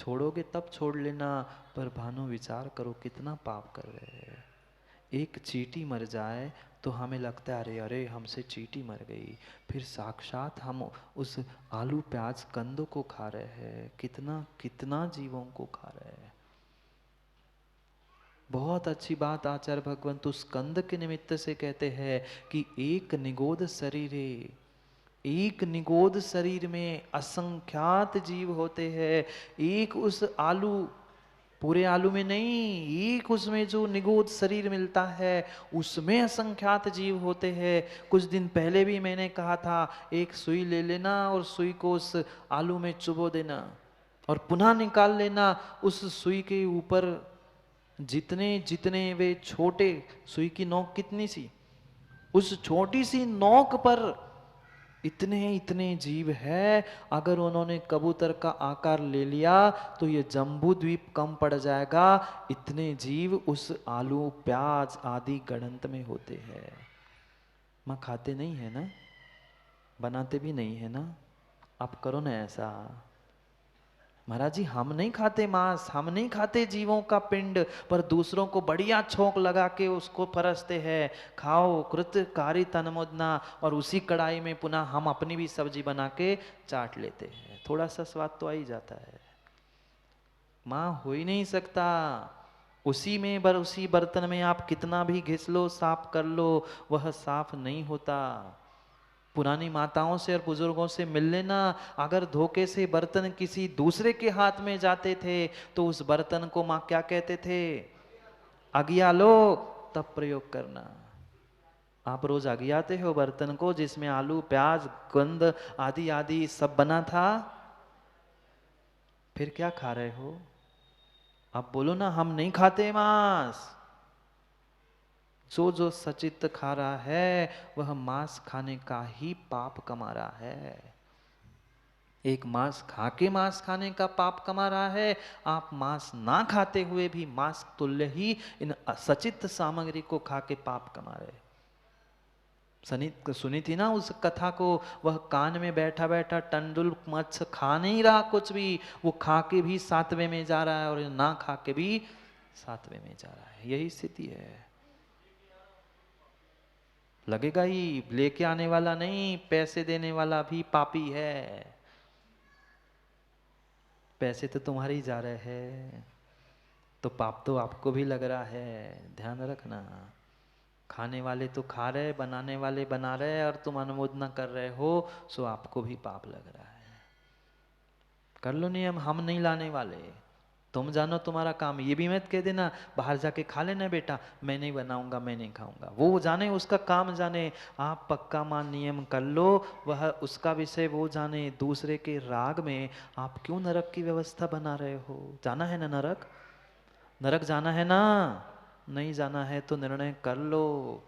छोड़ोगे तब छोड़ लेना, पर भानु विचार करो कितना पाप कर रहे हैं। एक चींटी मर जाए तो हमें लगता है अरे अरे हमसे चींटी मर गई, फिर साक्षात हम उस आलू प्याज कंदों को खा रहे हैं, कितना कितना जीवों को खा रहे हैं। बहुत अच्छी बात आचार्य भगवंत उस कंद के निमित्त से कहते हैं कि एक निगोद शरीरे, एक निगोद शरीर में असंख्यात जीव होते हैं। एक उस आलू, पूरे आलू में नहीं, एक उसमें जो निगोद शरीर मिलता है उसमें असंख्यात जीव होते हैं। कुछ दिन पहले भी मैंने कहा था, एक सुई ले लेना और सुई को उस आलू में चुबो देना और पुनः निकाल लेना। उस सुई के ऊपर जितने जितने वे छोटे, सुई की नोक कितनी सी, उस छोटी सी नोक पर इतने इतने जीव है। अगर उन्होंने कबूतर का आकार ले लिया तो ये जम्बू द्वीप कम पड़ जाएगा। इतने जीव उस आलू प्याज आदि गणंत में होते हैं। माँ खाते नहीं है ना, बनाते भी नहीं है ना, आप करो ना ऐसा। महाराज जी हम नहीं खाते मांस, हम नहीं खाते जीवों का पिंड, पर दूसरों को बढ़िया छोंक लगा के उसको परसते हैं। खाओ कृतकारी तनमुदना, और उसी कढ़ाई में पुनः हम अपनी भी सब्जी बना के चाट लेते हैं। थोड़ा सा स्वाद तो आ ही जाता है। माँ हो ही नहीं सकता। उसी में उसी बर्तन में आप कितना भी घिस लो, साफ कर लो, वह साफ नहीं होता। पुरानी माताओं से और बुजुर्गों से मिल लेना, अगर धोखे से बर्तन किसी दूसरे के हाथ में जाते थे तो उस बर्तन को माँ क्या कहते थे? अगिया लो तब प्रयोग करना। आप रोज अगियाते हो बर्तन को जिसमें आलू प्याज गंद आदि आदि सब बना था, फिर क्या खा रहे हो? आप बोलो ना हम नहीं खाते मांस। जो जो सचित खा रहा है वह मांस खाने का ही पाप कमा रहा है। एक मांस खा के मांस खाने का पाप कमा रहा है, आप मांस ना खाते हुए भी मांस तुल्य ही इन सचित सामग्री को खा के पाप कमा रहे। सुनी थी ना उस कथा को, वह कान में बैठा बैठा टंडुल मत्स्य खा नहीं रहा कुछ भी, वो खा के भी सातवें में जा रहा है और ना खा के भी सातवें में जा रहा है। यही स्थिति है। लगेगा ही, लेके आने वाला नहीं, पैसे देने वाला भी पापी है। पैसे तो तुम्हारे ही जा रहे हैं, तो पाप तो आपको भी लग रहा है, ध्यान रखना। खाने वाले तो खा रहे, बनाने वाले बना रहे, और तुम अनुमोदना कर रहे हो, सो आपको भी पाप लग रहा है। कर लो नियम, हम नहीं लाने वाले, तुम जानो तुम्हारा काम। ये भी मत कह देना बाहर जाके खा लेना बेटा, मैं नहीं बनाऊंगा, मैं नहीं खाऊंगा। वो जाने, उसका काम जाने। आप पक्का मान नियम कर लो, वह उसका विषय वो जाने। दूसरे के राग में आप क्यों नरक की व्यवस्था बना रहे हो? जाना है ना नरक? नरक जाना है ना? नहीं जाना है तो निर्णय कर लो।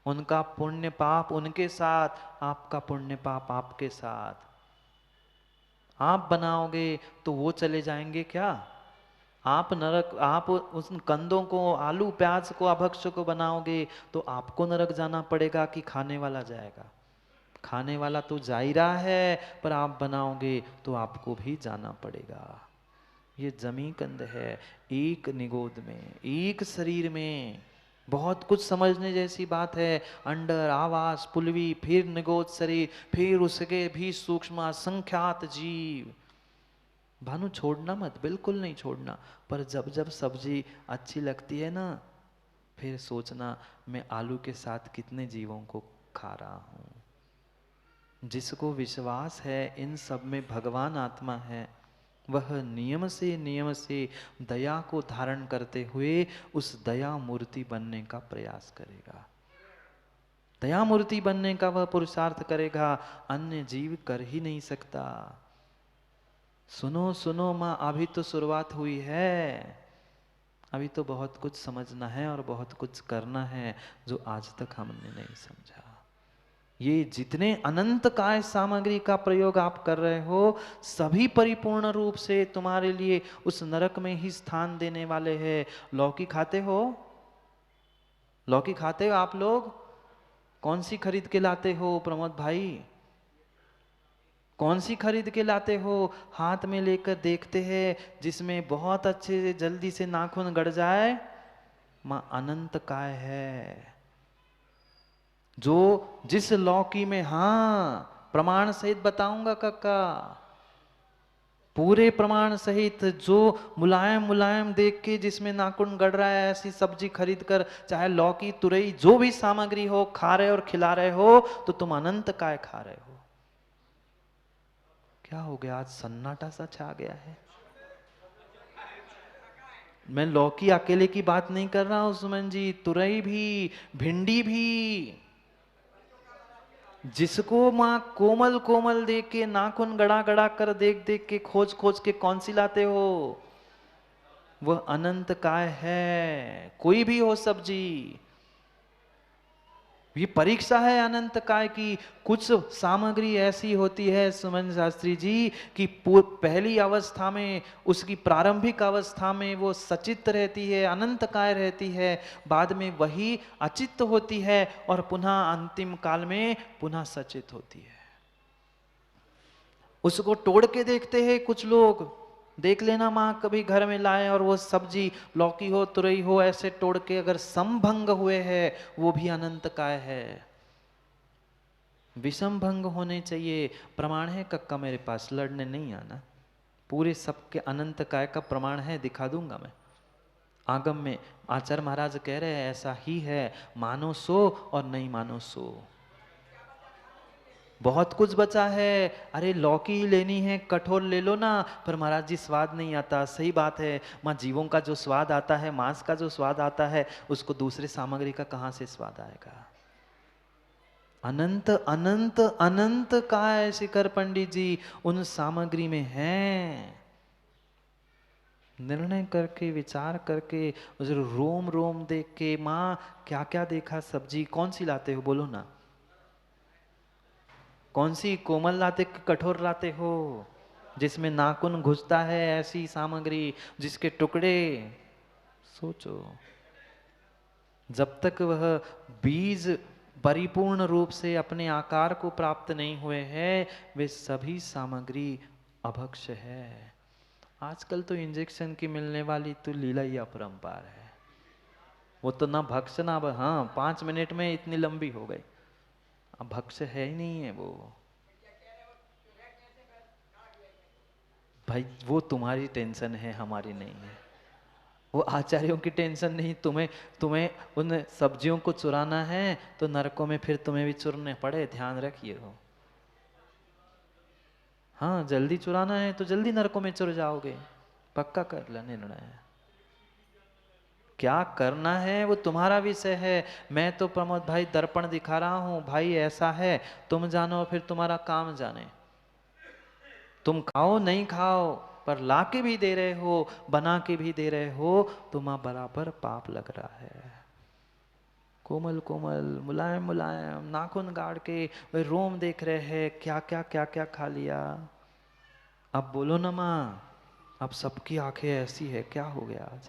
उनका पुण्य पाप उनके साथ, आपका पुण्य पाप आपके साथ। आप बनाओगे तो वो चले जाएंगे क्या? आप नरक, आप उस कंदों को, आलू प्याज को, अभक्ष को बनाओगे तो आपको नरक जाना पड़ेगा कि खाने वाला जाएगा? खाने वाला तो जा ही रहा है, पर आप बनाओगे तो आपको भी जाना पड़ेगा। ये जमी कंद है। एक निगोद में, एक शरीर में बहुत कुछ समझने जैसी बात है। अंडर, आवास, पुलवी, फिर निगोद शरीर, फिर उसके भी सूक्ष्म असंख्यात जीव। भानु छोड़ना मत, बिल्कुल नहीं छोड़ना। पर जब जब सब्जी अच्छी लगती है ना, फिर सोचना मैं आलू के साथ कितने जीवों को खा रहा हूं। जिसको विश्वास है इन सब में भगवान आत्मा है, वह नियम से दया को धारण करते हुए उस दया मूर्ति बनने का प्रयास करेगा। दया मूर्ति बनने का वह पुरुषार्थ करेगा, अन्य जीव कर ही नहीं सकता। सुनो सुनो माँ, अभी तो शुरुआत हुई है। अभी तो बहुत कुछ समझना है और बहुत कुछ करना है जो आज तक हमने नहीं समझा। ये जितने अनंत काय सामग्री का प्रयोग आप कर रहे हो, सभी परिपूर्ण रूप से तुम्हारे लिए उस नरक में ही स्थान देने वाले हैं। लौकी खाते हो? लौकी खाते हो आप लोग? कौन सी खरीद के लाते हो प्रमोद भाई? कौन सी खरीद के लाते हो? हाथ में लेकर देखते हैं जिसमें बहुत अच्छे से जल्दी से नाखून गड़ जाए, मां अनंत काय है। जो जिस लौकी में, हाँ प्रमाण सहित बताऊंगा काका, पूरे प्रमाण सहित, जो मुलायम मुलायम देख के जिसमें नाखून गड़ रहा है, ऐसी सब्जी खरीद कर, चाहे लौकी तुरई जो भी सामग्री हो, खा रहे और खिला रहे हो, तो तुम अनंत काय खा रहे हो। क्या हो गया? आज सन्नाटा सा छा गया है। मैं लौकी अकेले की बात नहीं कर रहा हूं सुमन जी, तुरई भी, भिंडी भी। जिसको मां कोमल कोमल देख के, नाखून गड़ा गड़ा कर देख देख के, खोज खोज के कौन सी लाते हो, वह अनंत काय है। कोई भी हो सब्जी, ये परीक्षा है अनंत काय की। कुछ सामग्री ऐसी होती है सुमन शास्त्री जी कि पहली अवस्था में, उसकी प्रारंभिक अवस्था में वो सचित रहती है, अनंत काय रहती है, बाद में वही अचित होती है और पुनः अंतिम काल में पुनः सचित होती है। उसको तोड़ के देखते हैं कुछ लोग, देख लेना माँ कभी घर में लाए और वो सब्जी, लौकी हो तुरई हो, ऐसे तोड़ के अगर संभंग हुए है, वो भी अनंत काय है। विषम भंग होने चाहिए। प्रमाण है कक्का मेरे पास, लड़ने नहीं आना। पूरे सबके अनंत काय का प्रमाण है, दिखा दूंगा मैं। आगम में आचार्य महाराज कह रहे हैं ऐसा ही है, मानो सो और नहीं मानो सो। बहुत कुछ बचा है। अरे लौकी ही लेनी है, कठोर ले लो ना, पर महाराज जी स्वाद नहीं आता। सही बात है माँ, जीवों का जो स्वाद आता है, मांस का जो स्वाद आता है, उसको दूसरे सामग्री का कहाँ से स्वाद आएगा। अनंत अनंत अनंत का है शिखर पंडित जी, उन सामग्री में है। निर्णय करके, विचार करके, उस रोम रोम देख के, माँ क्या क्या देखा सब्जी, कौन सी लाते हो बोलो ना, कौन सी कोमल लाते कठोर लाते हो, जिसमें नाखून घुसता है ऐसी सामग्री, जिसके टुकड़े, सोचो। जब तक वह बीज परिपूर्ण रूप से अपने आकार को प्राप्त नहीं हुए हैं, वे सभी सामग्री अभक्ष्य है। आजकल तो इंजेक्शन की मिलने वाली तो लीला ही अपरंपार है। वो तो ना भक्ष्य ना, हाँ 5 मिनट में इतनी लंबी हो गई, अब भक्ष्य है ही नहीं है वो। भाई वो तुम्हारी टेंशन है, हमारी नहीं है। वो आचार्यों की टेंशन नहीं। तुम्हें तुम्हें उन सब्जियों को चुराना है तो नरकों में फिर तुम्हें भी चुरने पड़े, ध्यान रखिए हो। हाँ जल्दी चुराना है तो जल्दी नरकों में चुर जाओगे, पक्का कर लो निर्णय। क्या करना है वो तुम्हारा विषय है। मैं तो प्रमोद भाई दर्पण दिखा रहा हूं, भाई ऐसा है, तुम जानो फिर तुम्हारा काम जाने। तुम खाओ नहीं खाओ, पर ला के भी दे रहे हो, बना के भी दे रहे हो, तुम्हारा बराबर पाप लग रहा है। कोमल कोमल, मुलायम मुलायम, नाखून गाड़ के वे रोम देख रहे हैं, क्या क्या खा लिया। अब बोलो ना माँ, अब सबकी आंखें ऐसी है, क्या हो गया आज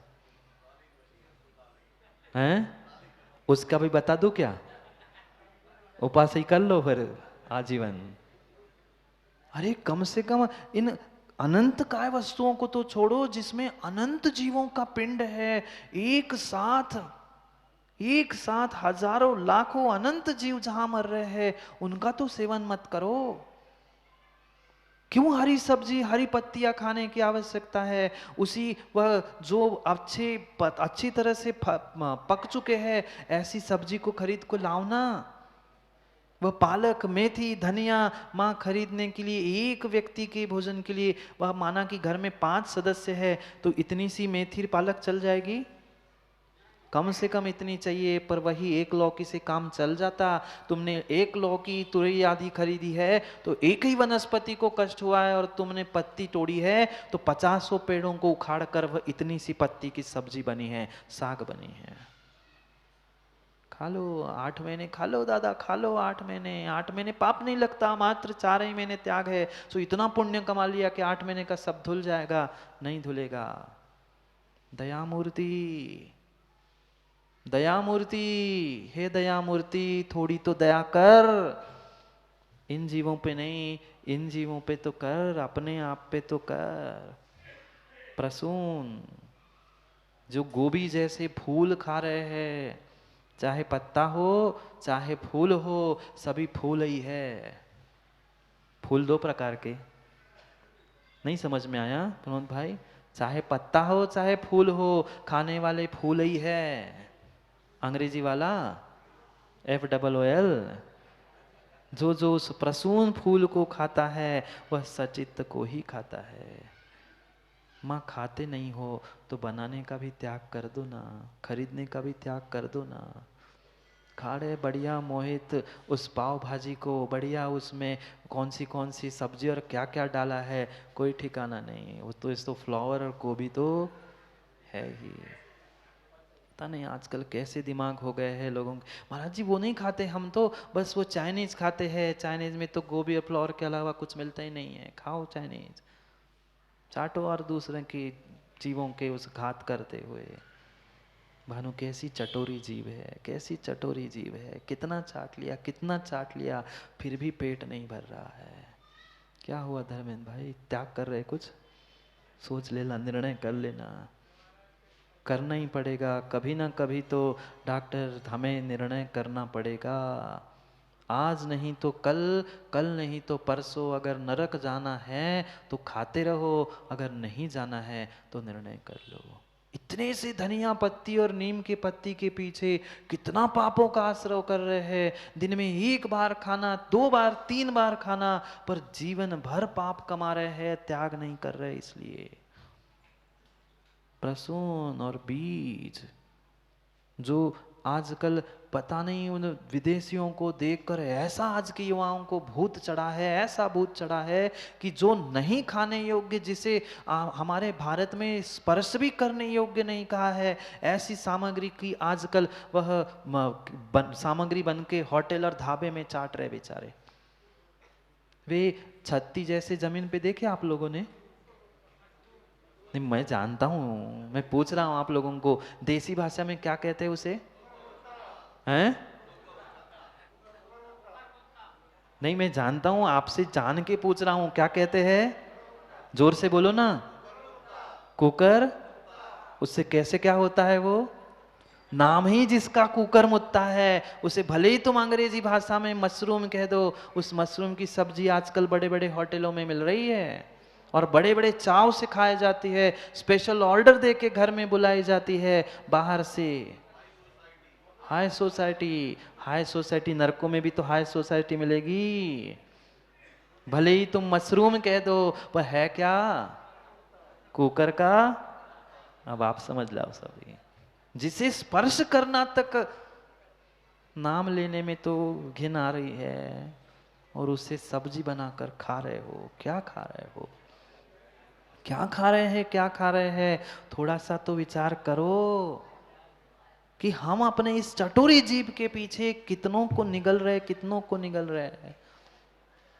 हैं? उसका भी बता दूं क्या? उपास ही कर लो फिर आजीवन। अरे कम से कम इन अनंत काय वस्तुओं को तो छोड़ो, जिसमें अनंत जीवों का पिंड है, एक साथ हजारों लाखों अनंत जीव जहां मर रहे हैं, उनका तो सेवन मत करो। क्यों हरी सब्जी हरी पत्तियां खाने की आवश्यकता है? उसी वह जो अच्छी तरह से पक चुके हैं, ऐसी सब्जी को खरीद को लाओ ना। वह पालक मेथी धनिया माँ खरीदने के लिए, एक व्यक्ति के भोजन के लिए, वह माना कि घर में 5 सदस्य है, तो इतनी सी मेथी पालक चल जाएगी? कम से कम इतनी चाहिए, पर वही एक लौकी से काम चल जाता। तुमने एक लौकी तुरई आदि खरीदी है तो एक ही वनस्पति को कष्ट हुआ है, और तुमने पत्ती तोड़ी है तो 50 पेड़ों को उखाड़ कर वह इतनी सी पत्ती की सब्जी बनी है, साग बनी है। खा लो 8 महीने, खा लो दादा, खा लो 8 महीने। 8 महीने पाप नहीं लगता, मात्र 4 ही महीने त्याग है, सो इतना पुण्य कमा लिया कि 8 महीने का सब धुल जाएगा? नहीं धुलेगा। दयामूर्ति, दयामूर्ति, हे दयामूर्ति, थोड़ी तो दया कर। इन जीवों पे नहीं, इन जीवों पे तो कर, अपने आप पे तो कर। प्रसून जो गोभी जैसे फूल खा रहे हैं, चाहे पत्ता हो चाहे फूल हो, सभी फूल ही है। फूल दो प्रकार के, नहीं समझ में आया प्रमोद भाई? चाहे पत्ता हो चाहे फूल हो, खाने वाले फूल ही है। अंग्रेजी वाला FOOL। जो जो उस प्रसून फूल को खाता है वह सचित्त को ही खाता है। माँ खाते नहीं हो तो बनाने का भी त्याग कर दो ना, खरीदने का भी त्याग कर दो ना। खा रहे बढ़िया मोहित उस पाव भाजी को, बढ़िया उसमें कौन सी सब्जी और क्या क्या डाला है, कोई ठिकाना नहीं। वो तो इस तो फ्लावर और गोभी तो है ही। पता नहीं आजकल कैसे दिमाग हो गए हैं लोगों के। महाराज जी वो नहीं खाते हम तो, बस वो चाइनीज खाते हैं, चाइनीज में तो गोभी और फ्लावर के अलावा कुछ मिलता ही नहीं है। खाओ चाइनीज, चाटो और दूसरे की जीवों के उस घात करते हुए। भानु कैसी चटोरी जीव है, कैसी चटोरी जीव है। कितना चाट लिया, कितना चाट लिया, फिर भी पेट नहीं भर रहा है। क्या हुआ धर्मेंद्र भाई, त्याग कर रहे कुछ? सोच लेना, निर्णय कर लेना, करना ही पड़ेगा कभी ना कभी तो। डॉक्टर हमें निर्णय करना पड़ेगा, आज नहीं तो कल, कल नहीं तो परसों। अगर नरक जाना है तो खाते रहो, अगर नहीं जाना है तो निर्णय कर लो। इतने से धनिया पत्ती और नीम के पत्ती के पीछे कितना पापों का आश्रय कर रहे हैं। दिन में एक बार खाना, 2 बार 3 बार खाना, पर जीवन भर पाप कमा रहे हैं, त्याग नहीं कर रहे। इसलिए प्रसून और बीज जो आजकल पता नहीं उन विदेशियों को देखकर ऐसा आज के युवाओं को भूत चढ़ा है, ऐसा भूत चढ़ा है कि जो नहीं खाने योग्य, जिसे हमारे भारत में स्पर्श भी करने योग्य नहीं कहा है, ऐसी सामग्री की आजकल वह सामग्री बन के होटल और ढाबे में चाट रहे बेचारे। वे छत्ती जैसे जमीन पे देखे आप लोगों ने? नहीं मैं जानता हूं, मैं पूछ रहा हूं आप लोगों को, देसी भाषा में क्या कहते हैं उसे? हैं? नहीं मैं जानता हूं, आपसे जान के पूछ रहा हूं, क्या कहते हैं? जोर से बोलो ना। कुकर। उससे कैसे क्या होता है? वो नाम ही जिसका कुकर मुत्ता है, उसे भले ही तुम अंग्रेजी भाषा में मशरूम कह दो। उस मशरूम की सब्जी आजकल बड़े बड़े होटलों में मिल रही है और बड़े बड़े चाव से खाई जाती है। स्पेशल ऑर्डर दे के घर में बुलाई जाती है बाहर से। हाई सोसाइटी, हाई सोसाइटी, नरकों में भी तो हाई सोसाइटी मिलेगी। भले ही तुम मशरूम कह दो, पर है क्या? कुकर का। अब आप समझ लो सभी, जिसे स्पर्श करना तक नाम लेने में तो घिन आ रही है, और उससे सब्जी बनाकर खा रहे हो। क्या खा रहे हो? क्या खा रहे हैं? क्या खा रहे हैं? थोड़ा सा तो विचार करो कि हम अपने इस चटोरी जीव के पीछे कितनों को निगल रहे, कितनों को निगल रहे हैं।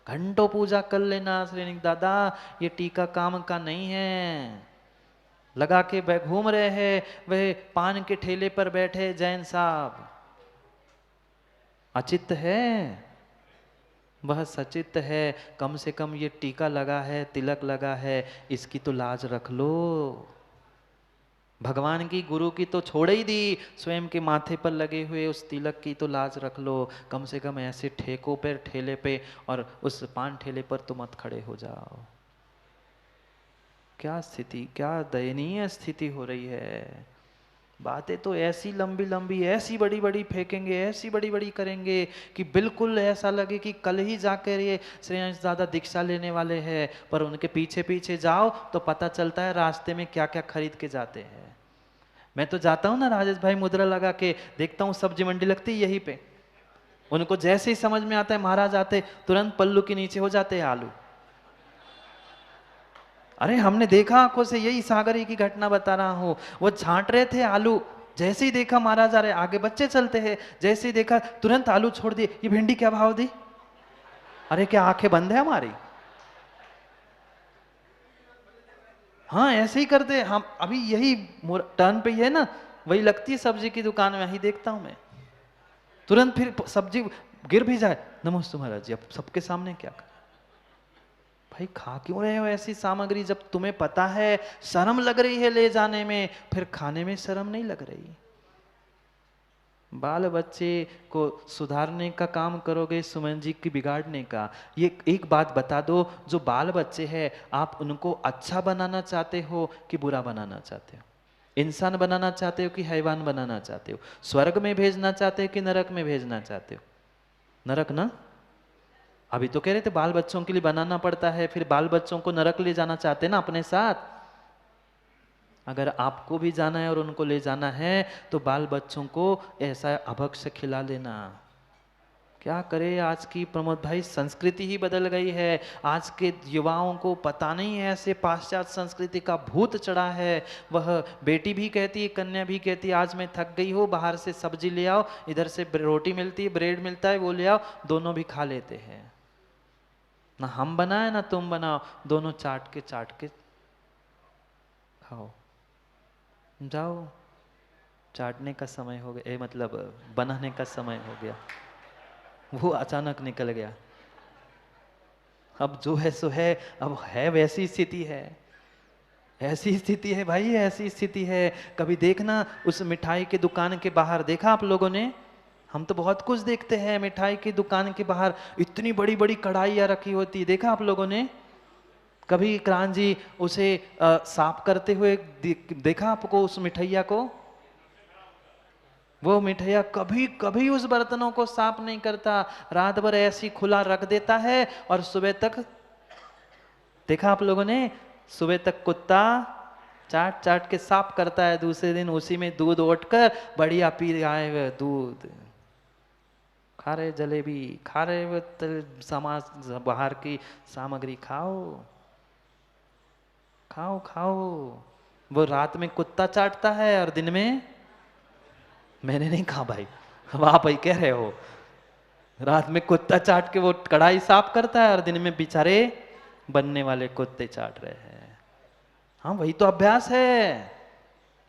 घंटों पूजा कर लेना श्रीनिक दादा, ये टीका काम का नहीं है। लगा के घूम रहे हैं वह पान के ठेले पर बैठे जैन साहब, अचित्त है, वह सचित्त है। कम से कम ये टीका लगा है, तिलक लगा है, इसकी तो लाज रख लो। भगवान की, गुरु की तो छोड़ ही दी, स्वयं के माथे पर लगे हुए उस तिलक की तो लाज रख लो। कम से कम ऐसे ठेकों पर, ठेले पे और उस पान ठेले पर तो मत खड़े हो जाओ। क्या स्थिति, क्या दयनीय स्थिति हो रही है। बातें तो ऐसी लंबी लंबी, ऐसी बड़ी बड़ी फेंकेंगे, ऐसी बड़ी बड़ी करेंगे कि बिल्कुल ऐसा लगे कि कल ही जाकर ये श्रेयांश दादा दीक्षा लेने वाले हैं। पर उनके पीछे पीछे जाओ तो पता चलता है रास्ते में क्या क्या खरीद के जाते हैं। मैं तो जाता हूँ ना राजेश भाई, मुद्रा लगा के देखता हूँ, सब्जी मंडी लगती है यहीं पे। उनको जैसे ही समझ में आता है महाराज आते, तुरंत पल्लू के नीचे हो जाते हैं आलू। अरे हमने देखा आंखों से, यही सागरी की घटना बता रहा हूं। वो छांट रहे थे आलू, जैसे ही देखा महाराज आ रहे, आगे बच्चे चलते हैं, जैसे ही देखा तुरंत आलू छोड़ दिए। ये भिंडी क्या भाव दी? अरे क्या आंखें बंद है हमारी? हाँ ऐसे ही करते हम। अभी यही टर्न पे ही है ना, वही लगती है सब्जी की दुकान में, वही देखता हूं मैं। तुरंत फिर सब्जी गिर भी जाए, नमस्ते महाराज जी, अब सबके सामने क्या कर? भाई खा क्यों रहे हो ऐसी सामग्री जब तुम्हें पता है शर्म लग रही है ले जाने में, फिर खाने में शर्म नहीं लग रही। बाल बच्चे को सुधारने का काम करोगे सुमन जी की बिगाड़ने का। ये एक बात बता दो, जो बाल बच्चे हैं आप उनको अच्छा बनाना चाहते हो कि बुरा बनाना चाहते हो? इंसान बनाना चाहते हो कि हैवान बनाना चाहते हो? स्वर्ग में भेजना चाहते हो कि नरक में भेजना चाहते हो? नरक ना? अभी तो कह रहे थे बाल बच्चों के लिए बनाना पड़ता है, फिर बाल बच्चों को नरक ले जाना चाहते ना अपने साथ। अगर आपको भी जाना है और उनको ले जाना है तो बाल बच्चों को ऐसा अभक्ष खिला लेना। क्या करे, आज की प्रमोद भाई संस्कृति ही बदल गई है। आज के युवाओं को पता नहीं है, ऐसे पाश्चात्य संस्कृति का भूत चढ़ा है। वह बेटी भी कहती है, कन्या भी कहती है, आज मैं थक गई हूँ, बाहर से सब्जी ले आओ, इधर से रोटी मिलती है, ब्रेड मिलता है, वो ले आओ, दोनों भी खा लेते हैं। ना हम बनाए ना तुम बनाओ, दोनों चाट के खाओ। जाओ, चाटने का समय हो गया, मतलब बनाने का समय हो गया। वो अचानक निकल गया। अब जो है सो है, अब है वैसी स्थिति है, ऐसी स्थिति है भाई, ऐसी स्थिति है। कभी देखना उस मिठाई के दुकान के बाहर, देखा आप लोगों ने? हम तो बहुत कुछ देखते हैं, मिठाई की दुकान के बाहर इतनी बड़ी बड़ी कढ़ाइयाँ रखी होती, देखा आप लोगों ने? कभी क्रांत जी उसे साफ करते हुए देखा आपको उस मिठाइया को? वो मिठाइया कभी कभी उस बर्तनों को साफ नहीं करता, रात भर ऐसी खुला रख देता है और सुबह तक, देखा आप लोगों ने? सुबह तक कुत्ता चाट चाट के साफ करता है, दूसरे दिन उसी में दूध ओटकर बढ़िया पी आए हुए दूध, खा रहे जलेबी, खा रहे हुए समाज बाहर की सामग्री, खाओ खाओ खाओ। वो रात में कुत्ता चाटता है और दिन में, मैंने नहीं कहा भाई, अब आप ही कह रहे हो, रात में कुत्ता चाट के वो कढ़ाई साफ करता है और दिन में बेचारे बनने वाले कुत्ते चाट रहे हैं। हाँ वही तो अभ्यास है,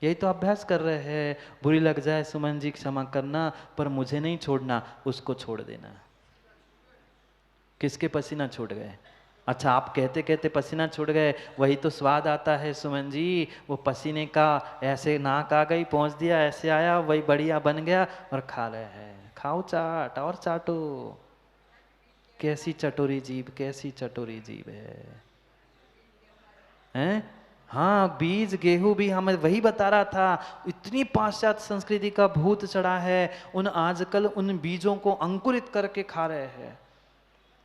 यही तो अभ्यास कर रहे हैं। बुरी लग जाए सुमन जी क्षमा करना, पर मुझे नहीं छोड़ना, उसको छोड़ देना। किसके पसीना छूट गए? अच्छा आप कहते कहते पसीना छूट गए, वही तो स्वाद आता है सुमन जी। वो पसीने का ऐसे नाक आ गई, पहुंच दिया, ऐसे आया, वही बढ़िया बन गया और खा रहे हैं। खाओ चाट और चाटो। कैसी चटोरी जीभ, कैसी चटोरी जीभ है, हैं? हाँ बीज गेहूं भी, हमें वही बता रहा था, इतनी पाश्चात्य संस्कृति का भूत चढ़ा है, उन आजकल उन बीजों को अंकुरित करके खा रहे हैं।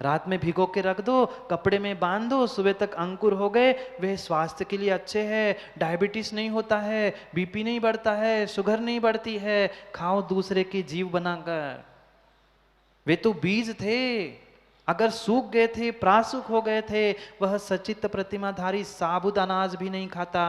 रात में भिगो के रख दो, कपड़े में बांध दो, सुबह तक अंकुर हो गए, वे स्वास्थ्य के लिए अच्छे हैं, डायबिटीज नहीं होता है, बीपी नहीं बढ़ता है, शुगर नहीं बढ़ती है, खाओ दूसरे की जीव बनाकर। वे तो बीज थे, अगर सूख गए थे, प्रासुख हो गए थे, वह सचित प्रतिमाधारी साबुत अनाज भी नहीं खाता।